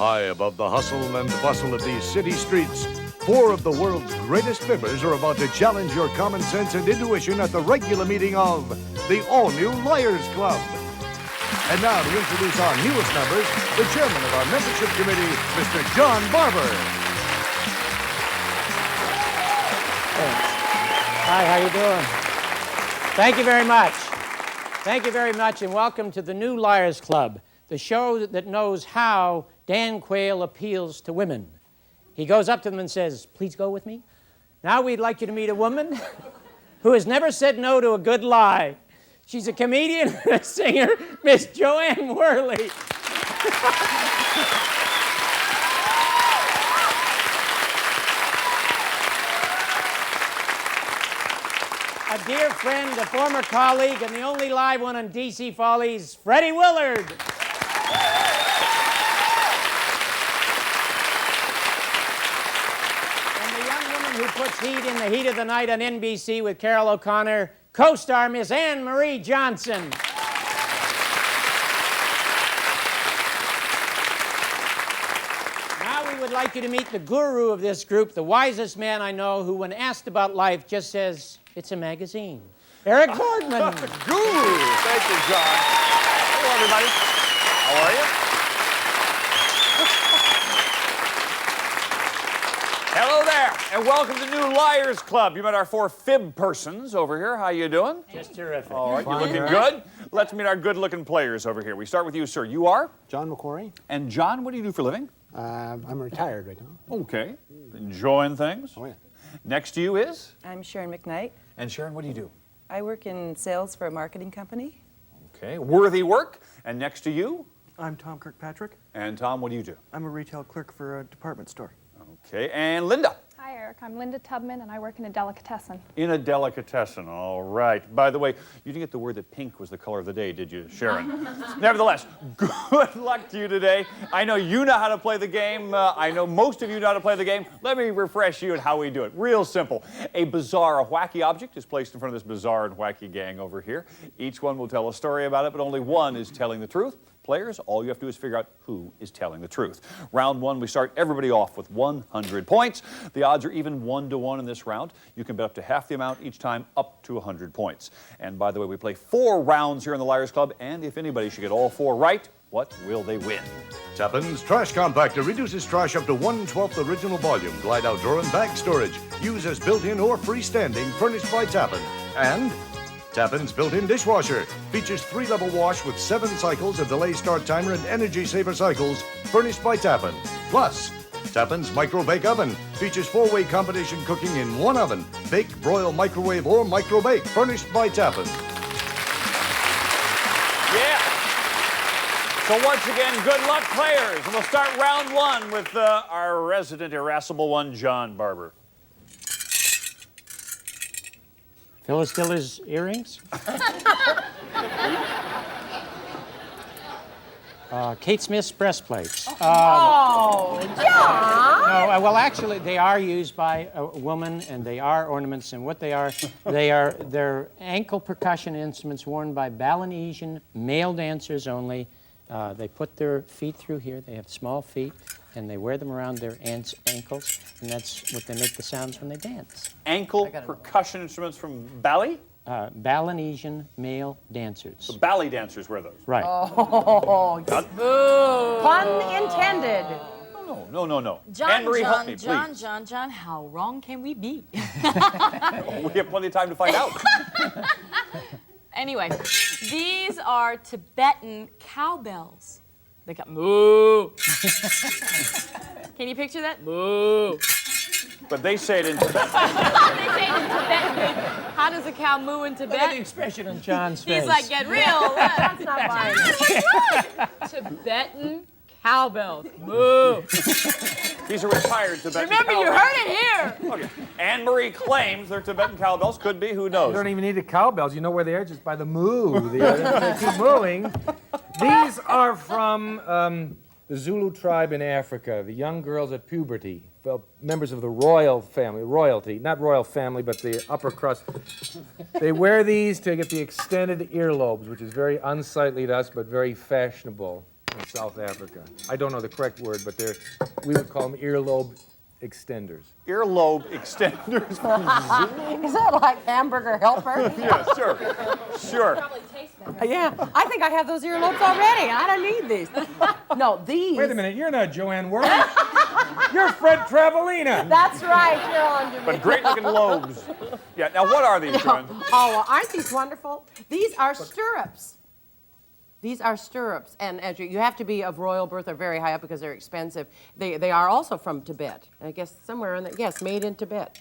High above the hustle and bustle of these city streets, four of the world's greatest fibbers are about to challenge your common sense and intuition at the regular meeting of the all-new Liars Club. And now to introduce our newest members, the chairman of our membership committee, Mr. John Barber. Thanks. Hi, how you doing? Thank you very much. Thank you very much, and welcome to the new Liars Club, the show that knows how Dan Quayle appeals to women. He goes up to them and says, "Please go with me. Now we'd like you to meet a woman who has never said no to a good lie. She's a comedian and a singer, Miss Joanne Worley." A dear friend, a former colleague, and the only live one on DC Follies, Freddie Willard. And the young woman who puts heat in the heat of the night on NBC with Carol O'Connor, co-star Miss Anne Marie Johnson. Now we would like you to meet the guru of this group, the wisest man I know, who when asked about life just says, "It's a magazine." Eric Boardman. Guru. Thank you, John. Hello, everybody. How are you? Hello there, and welcome to New Liars Club. You met our four fib persons over here. How you doing? Just terrific. All right, you're looking good. Let's meet our good-looking players over here. We start with you, sir. You are? John McQuarrie. And John, what do you do for a living? I'm retired right now. Okay. Enjoying things? Oh, yeah. Next to you is? I'm Sharon McKnight. And Sharon, what do you do? I work in sales for a marketing company. Okay. Worthy work. And next to you? I'm Tom Kirkpatrick. And Tom, what do you do? I'm a retail clerk for a department store. Okay. And Linda? Hi, Eric. I'm Linda Tubman, and I work in a delicatessen. In a delicatessen, all right. By the way, you didn't get the word that pink was the color of the day, did you, Sharon? Nevertheless, good luck to you today. I know you know how to play the game. I know most of you know how to play the game. Let me refresh you on how we do it. Real simple. A bizarre, a wacky object is placed in front of this bizarre and wacky gang over here. Each one will tell a story about it, but only one is telling the truth. Players, all you have to do is figure out who is telling the truth. Round one, we start everybody off with 100 points. The odds are even 1-to-1 in this round. You can bet up to half the amount each time, up to 100 points. And by the way, we play 4 rounds here in the Liars Club, and if anybody should get all 4 right, what will they win? Tappan's Trash Compactor reduces trash up to 1/12 original volume. Glide outdoor and bag storage. Use as built-in or freestanding, furnished by Tappan. And Tappan's built-in dishwasher features 3-level wash with 7 cycles, a delay start timer, and energy saver cycles, furnished by Tappan. Plus, Tappan's micro-bake oven features 4-way combination cooking in 1 oven. Bake, broil, microwave, or micro-bake, furnished by Tappan. Yeah. So once again, good luck, players. And we'll start round one with our resident irascible one, John Barber. Phyllis Diller's earrings. Kate Smith's breastplates. Oh, John! No, well, actually, they are used by a woman, and they are ornaments. And what they're ankle percussion instruments worn by Balinesian male dancers only. They put their feet through here. They have small feet, and they wear them around their ankles, and that's what they make the sounds when they dance. Ankle percussion instruments from Bali? Balinesian male dancers. So Bali dancers wear those. Right. Oh, pun intended. No. John, Anne-Marie, help me, please. John, how wrong can we be? We have plenty of time to find out. Anyway, these are Tibetan cowbells. They got moo. Can you picture that? Moo. But they say it in Tibetan. They say it in Tibetan. How does a cow moo in Look at the Tibet? expression on John's face. He's like, get real. That's not fine. Tibetan cowbells. Moo. He's a retired Tibetan Remember, you cowbell. heard it here. Okay. Anne-Marie claims they're Tibetan cowbells. Could be, who knows? You don't even need the cowbells. You know where they are just by the moo. They keep mooing. These are from the Zulu tribe in Africa, the young girls at puberty, members of the royal family, royalty, not royal family, but the upper crust. They wear these to get the extended earlobes, which is very unsightly to us, but very fashionable. in South Africa. I don't know the correct word, but we would call them earlobe extenders. Earlobe extenders. Is that like hamburger helper? Yeah, sure. Sure. Probably taste better. Yeah, I think I have those earlobes already. I don't need these. No, these. Wait a minute, you're not Joanne Worley. You're Fred Travelina. That's right, you're on to me. But great looking lobes. Yeah, now what are these, Joanne? Oh, well, aren't these wonderful? These are stirrups. These are stirrups, and as you have to be of royal birth or very high up because they're expensive. They are also from Tibet. I guess somewhere in the, yes, made in Tibet.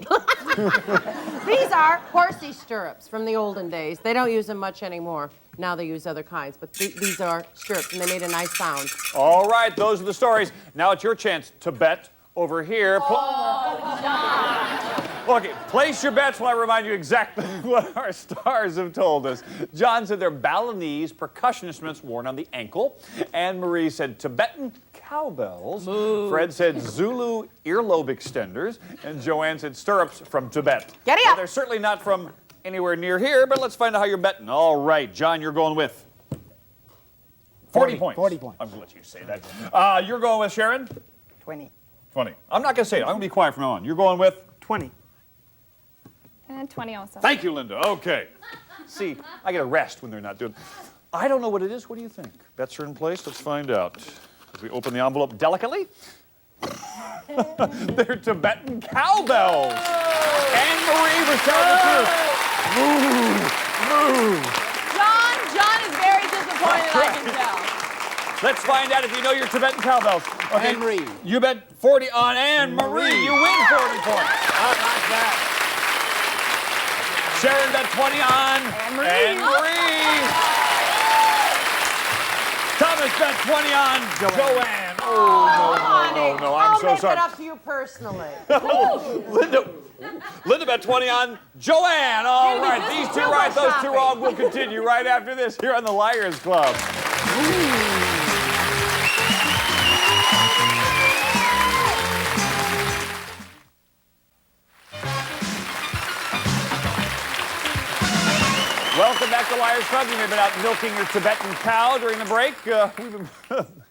These are horsey stirrups from the olden days. They don't use them much anymore. Now they use other kinds, but these are stirrups, and they made a nice sound. All right, those are the stories. Now it's your chance to bet over here. Okay, place your bets while I remind you exactly what our stars have told us. John said they're Balinese percussion instruments worn on the ankle. Anne-Marie said Tibetan cowbells. Fred said Zulu earlobe extenders. And Joanne said stirrups from Tibet. Giddy Well, up. they're certainly not from anywhere near here, but let's find out how you're betting. All right, John, you're going with 40 points. 40 points. I'm going to let you say that. You're going with Sharon? 20. 20. I'm not going to say it. I'm going to be quiet from now on. You're going with? 20. And 20 also. Thank you, Linda. Okay. See, I get a rest when they're not doing. I don't know what it is. What do you think? Bets are in place. Let's find out. As we open the envelope delicately. They're Tibetan cowbells. Anne-Marie was telling the truth. John is very disappointed, I can tell. Let's find out if you know your Tibetan cowbells. Okay. Anne-Marie. You bet 40 on Anne-Marie. You win 40 points. Not that. Sharon bet 20 on Anne-Marie. Thomas bet 20 on Joanne. Oh, no, I'm so I'll make sorry. it up to you personally. Linda bet 20 on Joanne. All right, these two right, those two wrong. We'll continue right after this here on the Liars Club. Welcome back to Liars Club. You may have been out milking your Tibetan cow during the break. We've been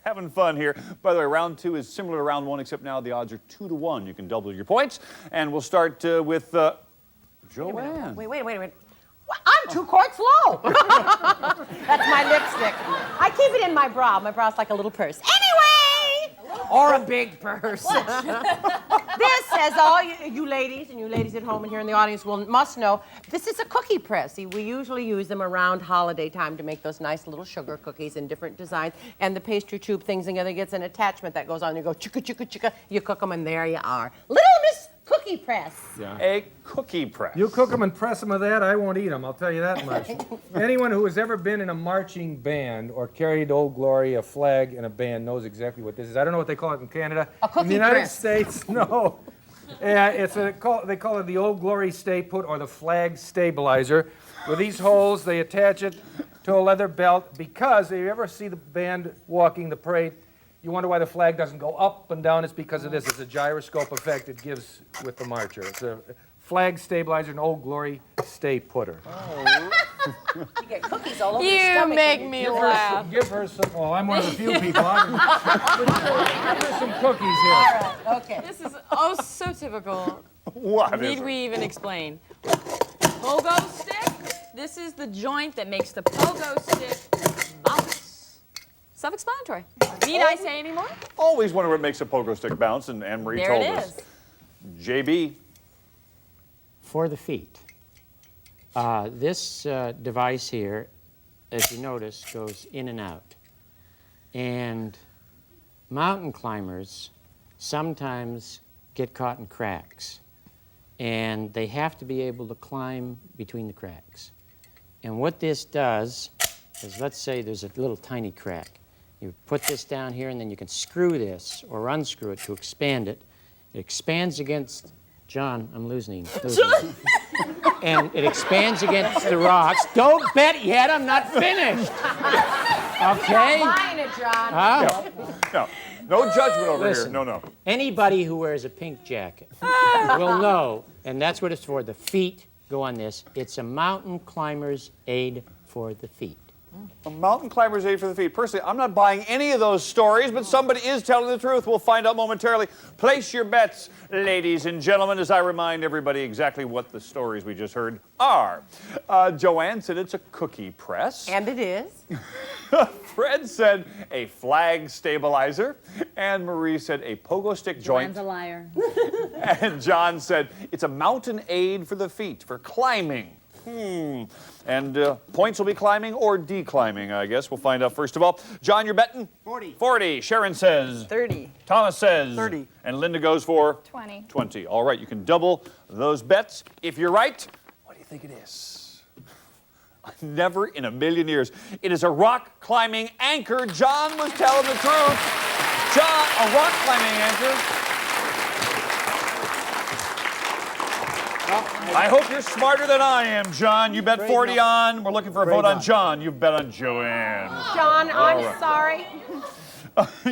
having fun here. By the way, round two is similar to round one, except now the odds are 2 to 1. You can double your points. And we'll start with Joanne. Wait. What? I'm 2 quarts low. That's my lipstick. I keep it in my bra. My bra's like a little purse. Anyway! Or a big purse. This, as all you ladies and you ladies at home and here in the audience must know, this is a cookie press. See, we usually use them around holiday time to make those nice little sugar cookies in different designs. And the pastry tube things together gets an attachment that goes on. You go chicka, chicka, chicka. You cook them and there you are. Little Miss Cookie Press. A cookie press. You cook them and press them with that, I won't eat them, I'll tell you that much. Anyone who has ever been in a marching band or carried Old Glory, a flag in a band, knows exactly what this is. I don't know what they call it in Canada. A cookie in the United press. States, no. Yeah, they call it the Old Glory stay put or the flag stabilizer. With these holes, they attach it to a leather belt because if you ever see the band walking the parade, you wonder why the flag doesn't go up and down. It's because of this. It's a gyroscope effect it gives with the marcher. It's a flag stabilizer, an Old Glory stay putter. You get cookies all over your You stomach. make me laugh. Give her some. Well, I'm one of the few people. Give her some cookies here. Okay. This is so typical. What is Need it? we even explain? Pogo stick. This is the joint that makes the pogo stick bounce. Self-explanatory. Need I say any more? Always wonder what makes a pogo stick bounce, and Anne-Marie There told it us. is. JB. For the feet. This device here, as you notice, goes in and out. And mountain climbers sometimes get caught in cracks. And they have to be able to climb between the cracks. And what this does is, let's say there's a little tiny crack. You put this down here, and then you can screw this or unscrew it to expand it. It expands against, John, I'm losing. And it expands against the rocks. Don't bet yet, I'm not finished. Okay? Buying it, John. No judgment over Listen. here. No. Anybody who wears a pink jacket will know, and that's what it's for. The feet go on this. It's a mountain climber's aid for the feet. A mountain climber's aid for the feet. Personally, I'm not buying any of those stories, but somebody is telling the truth. We'll find out momentarily. Place your bets, ladies and gentlemen, as I remind everybody exactly what the stories we just heard are. Joanne said it's a cookie press. And it is. Fred said a flag stabilizer. And Marie said a pogo stick joint. Joanne's a liar. And John said it's a mountain aid for the feet, for climbing. And points will be climbing or declimbing, I guess. We'll find out first of all. John, you're betting? 40. 40. Sharon says? 30. Thomas says? 30. And Linda goes for? 20. 20. All right, you can double those bets. If you're right, what do you think it is? Never in a million years. It is a rock climbing anchor. John was telling the truth. John, a rock climbing anchor. I hope you're smarter than I am, John. You bet 40 on. We're looking for a vote on John. You bet on Joanne. John, I'm sorry.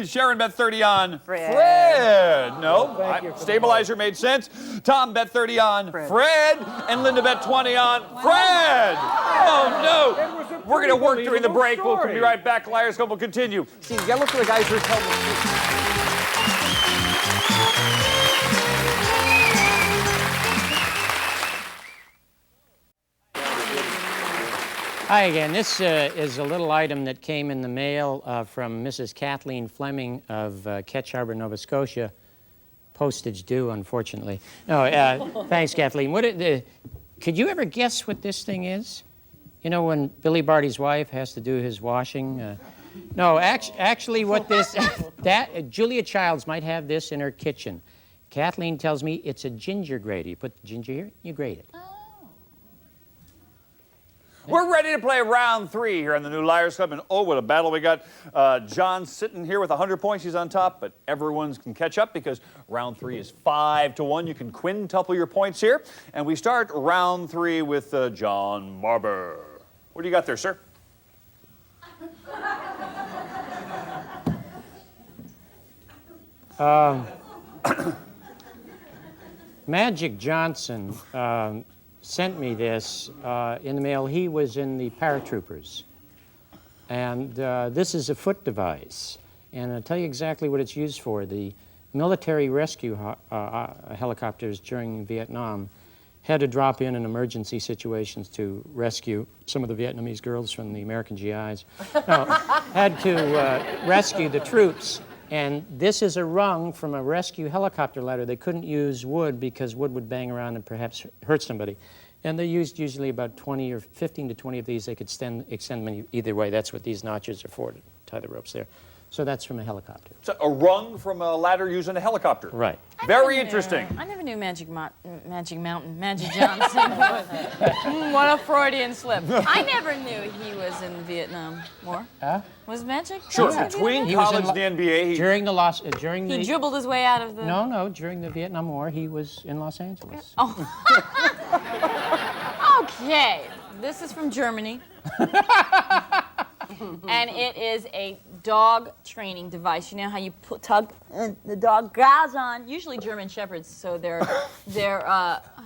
Sharon bet 30 on Fred. No, stabilizer made sense. Tom bet 30 on Fred. And Linda bet 20 on Fred. Oh, no. We're going to work during the break. We'll be right back. Liars Club will continue. See, you gotta look for the guys who are telling the truth. Hi again. This is a little item that came in the mail from Mrs. Kathleen Fleming of Ketch Harbor, Nova Scotia. Postage due, unfortunately. No, thanks, Kathleen. Could you ever guess what this thing is? You know, when Billy Barty's wife has to do his washing? No, actually what this, Julia Childs might have this in her kitchen. Kathleen tells me it's a ginger grater. You put the ginger here, you grate it. We're ready to play round 3 here on the new Liars Club, and oh, what a battle we got. John sitting here with 100 points. He's on top, but everyone can catch up because round 3 is 5-1. You can quintuple your points here. And we start round 3 with John Marber. What do you got there, sir? Magic Johnson sent me this in the mail. He was in the paratroopers. And this is a foot device. And I'll tell you exactly what it's used for. The military rescue helicopters during Vietnam had to drop in emergency situations to rescue some of the Vietnamese girls from the American GIs. No, had to rescue the troops. And this is a rung from a rescue helicopter ladder. They couldn't use wood because wood would bang around and perhaps hurt somebody. And they used usually about 20 or 15 to 20 of these. They could extend them either way. That's what these notches are for, to tie the ropes there. So that's from a helicopter. So a rung from a ladder used in a helicopter. Right. Very interesting. I never knew Magic Johnson. What a Freudian slip. I never knew he was in the Vietnam War. Huh? Was Magic? Sure, Johnson in between He was college in and the NBA. During the loss, during the... He dribbled his way out of the... No, during the Vietnam War, he was in Los Angeles. Okay, this is from Germany. And it is a dog training device. You know how you tug and the dog growls on? Usually German Shepherds, so they're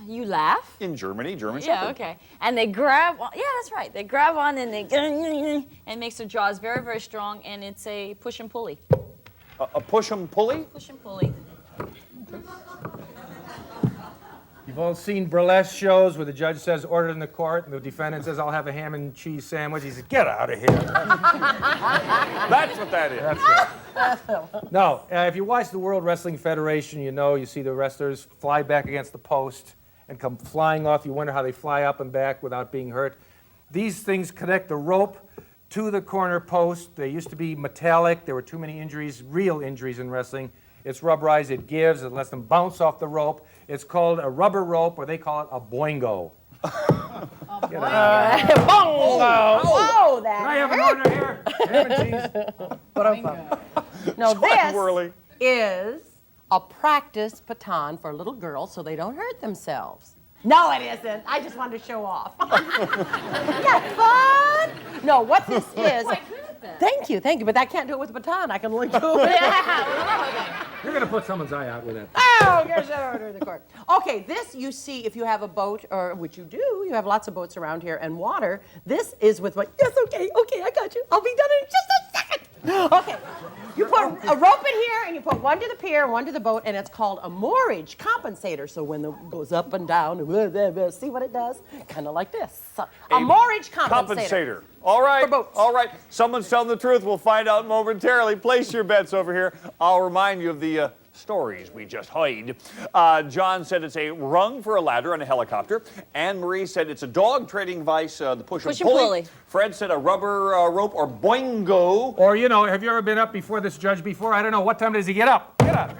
you laugh? In Germany, German Yeah, Shepherd. okay. And they grab on, yeah, that's right. They grab on and they, and it makes their jaws very, very strong, and it's a push and pulley. A push and pulley? Push and pulley. You've all seen burlesque shows where the judge says, order in the court, and the defendant says, I'll have a ham and cheese sandwich. He says, get out of here. That's what that is. That's it. No, if you watch the World Wrestling Federation, you see the wrestlers fly back against the post and come flying off. You wonder how they fly up and back without being hurt. These things connect the rope to the corner post. They used to be metallic. There were too many injuries, real injuries in wrestling. It's rubberized, it gives, it lets them bounce off the rope. It's called a rubber rope, or they call it a boingo. Whoa, that Can I have an order here? Ham and cheese. No, Whirly. this is a practice baton for little girls so they don't hurt themselves. No, it isn't. I just wanted to show off. Yeah, fun. No, what this is, that. Thank you. But I can't do it with a baton. I can only do it with You're going to put someone's eye out with that. Oh, get that over the court. Okay, this you see if you have a boat, or which you do, you have lots of boats around here, and water. This is with what? Yes, okay, I got you. I'll be done in just a second. Okay, you put a rope in here, and you put one to the pier, one to the boat, and it's called a moorage compensator. So when it goes up and down, see what it does? Kind of like this. A moorage compensator. All right. For boats. All right. Someone's telling the truth. We'll find out momentarily. Place your bets over here. I'll remind you of the stories we just heard. John said it's a rung for a ladder on a helicopter. Anne-Marie said it's a dog trading vice, the push and pulley. Fred said a rubber rope or boingo. Or, you know, have you ever been up before this judge before? I don't know. What time does he get up? Get up.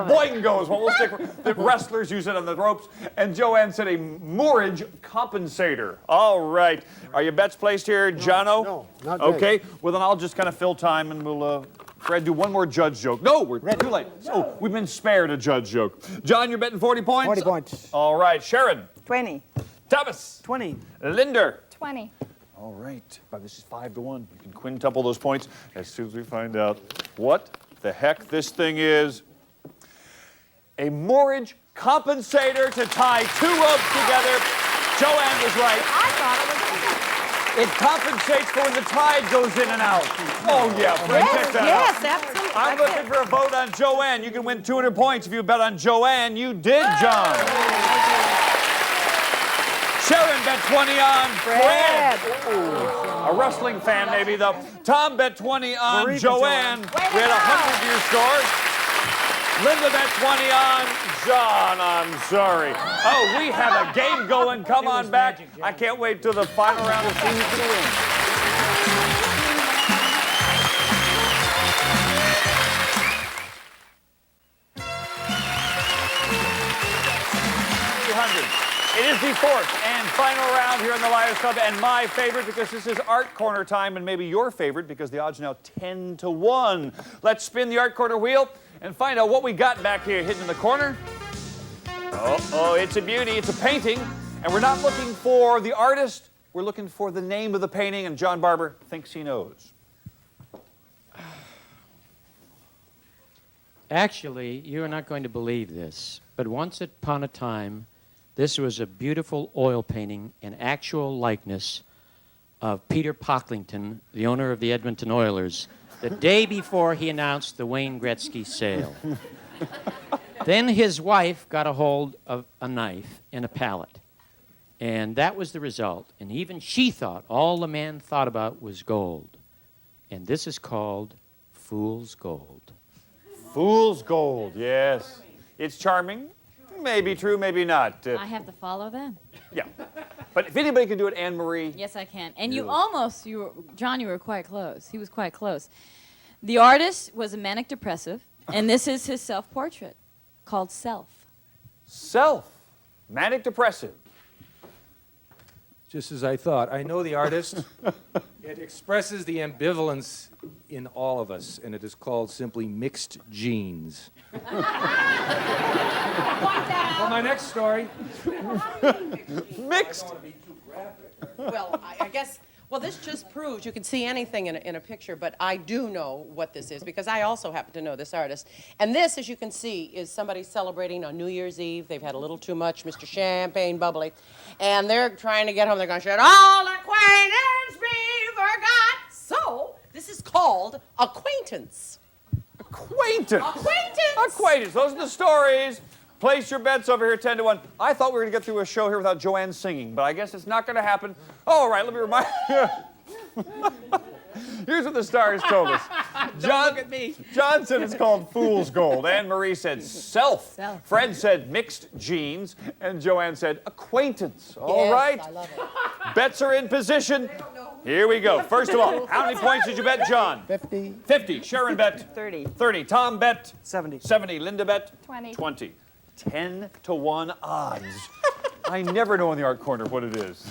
Boingo is what we'll stick with. The wrestlers use it on the ropes. And Joanne said a moorage compensator. All right. Are your bets placed here, Jono? No, not yet. Okay. Well, then I'll just kind of fill time and we'll, Fred, do one more judge joke. No, we're too late. So we've been spared a judge joke. John, you're betting 40 points? 40 points. All right. Sharon. 20. Thomas. 20. Linder. 20. All right. But this is 5-1. You can quintuple those points as soon as we find out what the heck this thing is. A moorage compensator to tie two ropes together. Joanne was right. I thought it was It compensates for when the tide goes in and out. Oh, yeah. Fred, check that out. yes, absolutely. I'm looking for a vote on Joanne. You can win 200 points if you bet on Joanne. You did, John. Sharon bet 20 on Fred. Ooh. A wrestling fan, maybe, though. Tom bet 20 on Joanne. We had a 100-year score. Linda bet 20 on John. I'm sorry. Oh, we have a game going. Come on back. I can't wait till the final round to see who's going to win. It is the fourth and final round here in the Liars Club, and my favorite because this is Art Corner time, and maybe your favorite because the odds are now 10-1. Let's spin the Art Corner wheel and find out what we got back here hidden in the corner. Oh, it's a beauty. It's a painting, and we're not looking for the artist. We're looking for the name of the painting, and John Barber thinks he knows. Actually, you are not going to believe this, but once upon a time, this was a beautiful oil painting, an actual likeness of Peter Pocklington, the owner of the Edmonton Oilers, the day before he announced the Wayne Gretzky sale. Then his wife got a hold of a knife and a palette, and that was the result. And even she thought all the man thought about was gold. And this is called Fool's Gold. Fool's Gold, yes. It's charming. Maybe true, maybe not. I have to follow then. Yeah. But if anybody can do it, Anne-Marie. Yes, I can. And John, you were quite close. He was quite close. The artist was a manic depressive, and this is his self-portrait called Self. Self. Manic depressive. Just as I thought. I know the artist. It expresses the ambivalence in all of us, and it is called simply Mixed Genes. For my next story. Mixed. Well, I guess, this just proves you can see anything in a picture, but I do know what this is because I also happen to know this artist. And this, as you can see, is somebody celebrating on New Year's Eve. They've had a little too much Mr. Champagne Bubbly, and they're trying to get home. They're going to shout, "All acquaintance be forgot." So, this is called Acquaintance. Acquaintance. Acquaintance. Acquaintance. Those are the stories. Place your bets over here 10-1. I thought we were going to get through a show here without Joanne singing, but I guess it's not going to happen. All right, let me remind you. Here's what the stars told us. Look at me. John said it's called Fool's Gold. Anne-Marie said Self. Fred said Mixed Genes. And Joanne said Acquaintance. All right. I love it. Bets are in position. Here we go. First of all, how many points did you bet, John? 50. 50. Sharon bet 30. 30. Tom bet 70. 70. Linda bet 20. 20. 10-1 odds. I never know in the Art Corner what it is.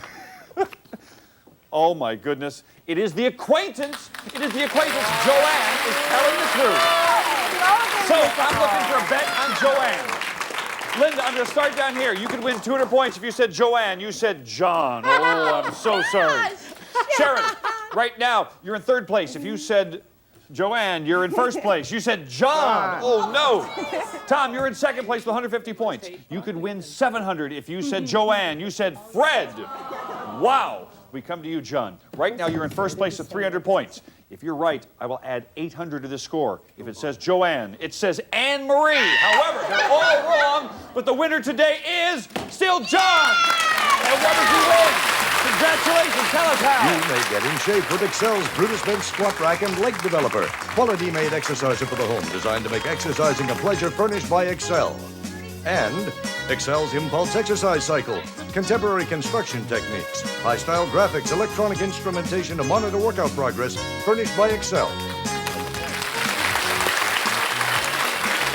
Oh my goodness. It is the Acquaintance. It is the Acquaintance. Joanne is telling the truth. So I'm looking for a bet on Joanne. Linda, I'm going to start down here. You could win 200 points if you said Joanne. You said John. Oh, I'm so sorry. Sharon, Right now, you're in third place. If you said Joanne, you're in first place. You said John. Oh, no. Tom, you're in second place with 150 points. You could win 700 if you said Joanne. You said Fred. Wow. We come to you, John. Right now, you're in first place with 300 points. If you're right, I will add 800 to the score. If it says Joanne, it says Anne Marie. However, they're all wrong, but the winner today is still John. And what does he win? Congratulations, tell us how. You may get in shape with Excel's Brutus Bench Squat Rack and Leg Developer. Quality-made exerciser for the home, designed to make exercising a pleasure, furnished by Excel. And Excel's Impulse Exercise Cycle. Contemporary construction techniques, high-style graphics, electronic instrumentation to monitor workout progress, furnished by Excel.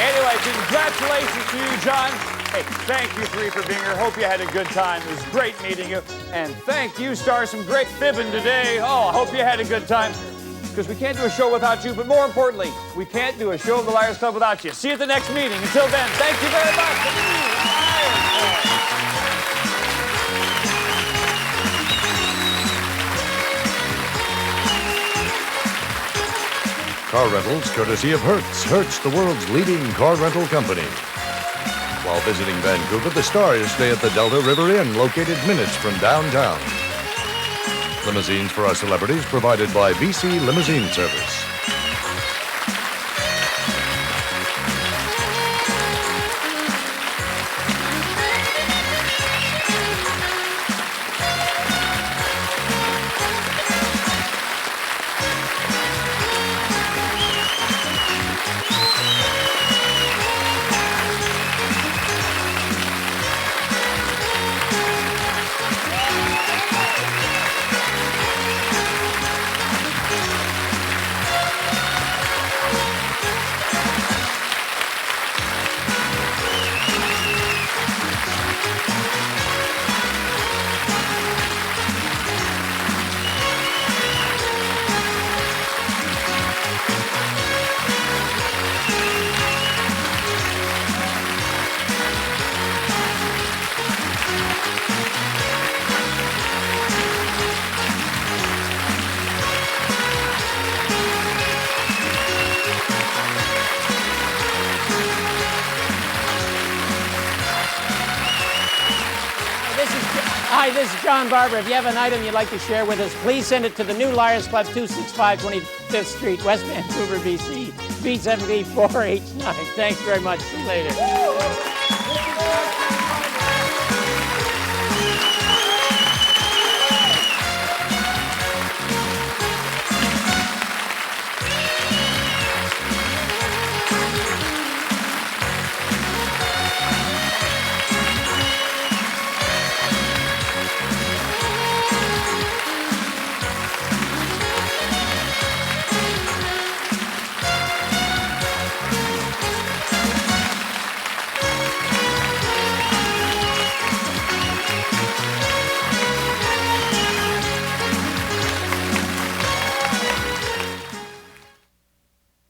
Anyway, congratulations to you, John. Hey, thank you three for being here. Hope you had a good time. It was great meeting you. And thank you, Star, some great fibbing today. Oh, I hope you had a good time. Because we can't do a show without you, but more importantly, we can't do a show of the Liars Club without you. See you at the next meeting. Until then, thank you very much. Car rentals courtesy of Hertz. Hertz, the world's leading car rental company. While visiting Vancouver, the Stars stay at the Delta River Inn, located minutes from downtown. Limousines for our celebrities provided by BC Limousine Service. Hi, this is John Barber. If you have an item you'd like to share with us, please send it to the New Liars Club, 265 25th Street, West Vancouver, BC, B7B4H9. Thanks very much. See you later.